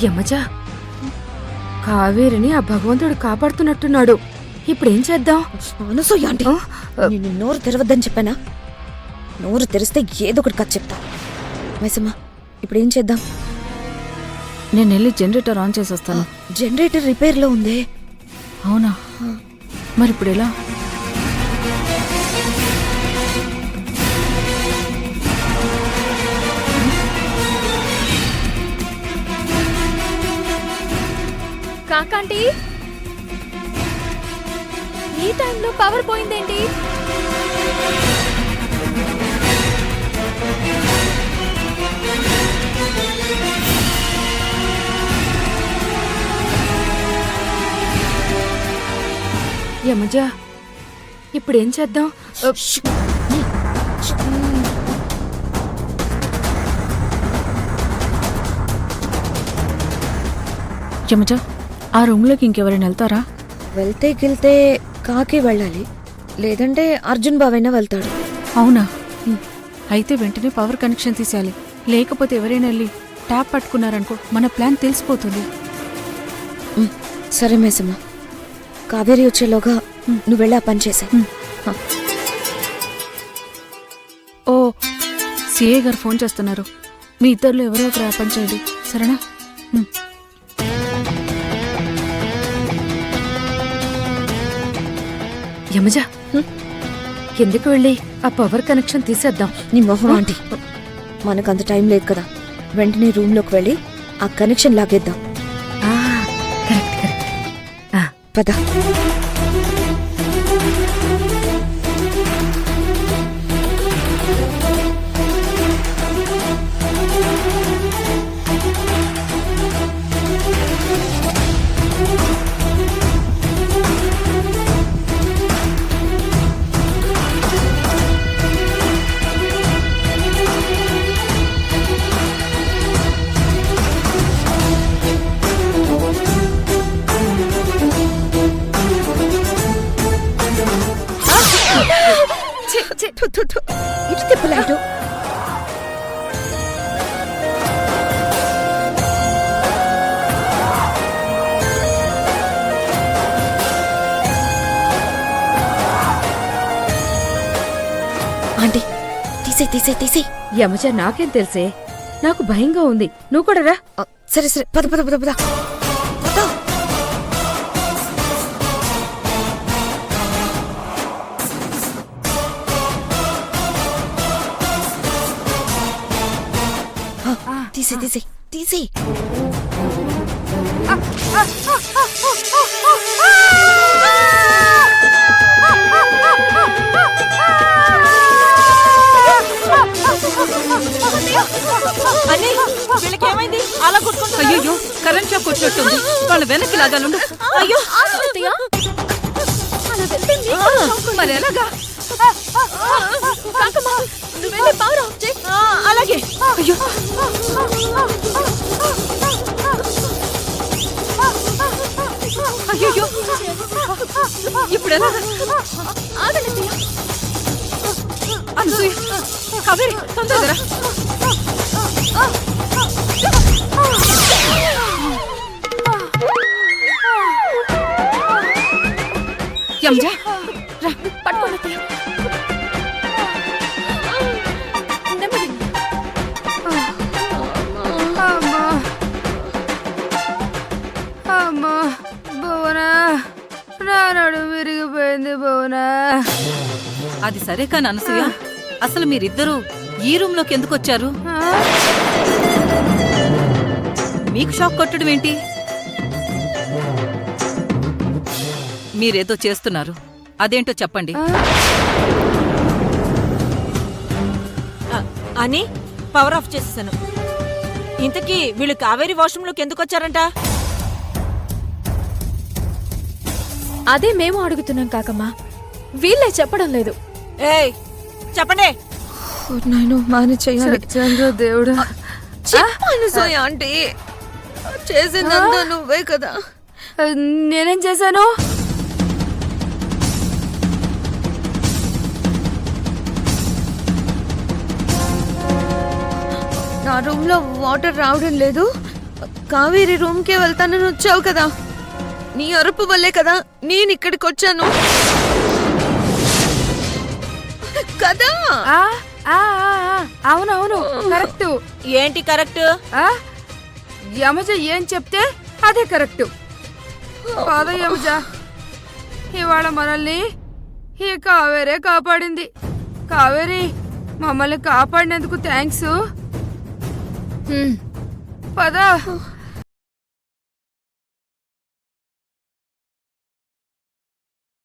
యమజ, కావేరిని ఆ భగవంతుడు కాపాడుతున్నట్టున్నాడు. ఇప్పుడేం చేద్దాం? అనసూయ ఆంటీ, నేను నోరు తెరవద్దని చెప్పానా? నోరు తెరిస్తే ఏదో ఒకటి కథ చెప్తా. మైసమ్మ, ఇప్పుడేం చేద్దాం? నేను వెళ్ళి జనరేటర్ ఆన్ చేసి వస్తాను. జనరేటర్ రిపేర్లో ఉందే. అవునా? మరి ఇప్పుడు ఎలా? కాకాంటీ, ఈ టైంలో పవర్ పోయిందేంటి? యమజ, ఇప్పుడేం చేద్దాం? యమజ, ఆ రూమ్లోకి ఇంకెవరైనా వెళ్తారా? వెళ్తే గిల్తే కాకి వెళ్ళాలి, లేదంటే అర్జున్ బావైనా వెళ్తాడు. అవునా? అయితే వెంటనే పవర్ కనెక్షన్ తీసేయాలి. లేకపోతే ఎవరైనా వెళ్ళి ట్యాప్ పట్టుకున్నారనుకో, మన ప్లాన్ తెలిసిపోతుంది. సరే మైసమ్మ, కావేరి వచ్చేలోగా నువ్వు వెళ్ళి ఆ పని చేసే. ఓ, సిఏ గారు ఫోన్ చేస్తున్నారు. మీ ఇద్దరిలో ఎవరో ఒకరు ఆ పని చేయండి, సరేనా? యమజ, కిందకి వెళ్ళి ఆ పవర్ కనెక్షన్ తీసేద్దాం. నీ మొహం ఆంటీ, మనకంత టైం లేదు కదా. వెంటనే రూమ్లోకి వెళ్ళి ఆ కనెక్షన్ లాగేద్దాం. Correct correct. పద. ఇటు తిప్పలేదు. ఆంటీ, తీసే. యమజ, నాకేం తెలుసే, నాకు భయంగా ఉంది. నువ్వు కూడా రా. సరే పద పద పద పద. తీసే. అయ్యో, కరెంట్ షాక్ వచ్చినట్టుంది. వాళ్ళ వెనక్కి లాగాలుండు. అయ్యో, మరి ఎలాగా? అలాగే. అయ్యో, అయ్యో, ఇప్పుడు ఎలా? అనసూయ, కావేరి, తొందరగా. యమజ, రా, పట్టుకోండి. అమ్మా భువనా, నా నడుము విరిగిపోయింది భువనా. అది సరే కాని అనసూయ, అసలు మీరిద్దరూ ఈ రూమ్ లోకి ఎందుకు వచ్చారు? మీకు షాక్ కొట్టడం ఏంటి? మీరేదో చేస్తున్నారు, అదేంటో చెప్పండి. అని పవర్ ఆఫ్ చేసేసాను. ఇంతకీ వీళ్ళు కావేరి వాష్రూమ్లోకి ఎందుకు వచ్చారంట? అదే మేము అడుగుతున్నాం కాకమ్మా, వీళ్ళే చెప్పడం లేదు. ఏయ్, చెప్పండి. నేను మాని చెయ్యాలి. దేవుడు, అనసూయ ఆంటీ, చేసిందంతా నువ్వే కదా. నేనేం చేశాను? నా రూమ్ లో వాటర్ రావడం లేదు, కావేరి రూమ్కే వెళ్తానని వచ్చావు కదా, నీ అరుపు వల్లే కదా నేను ఇక్కడికి వచ్చాను కదా. అవునవును కరెక్ట్. ఏంటి కరెక్ట్? యమజ ఏం చెప్తే అదే కరెక్ట్. పద యమజ, ఇవాళ మనల్ని ఈ కావేరే కాపాడింది. కావేరి, మమ్మల్ని కాపాడినందుకు థ్యాంక్స్. పద.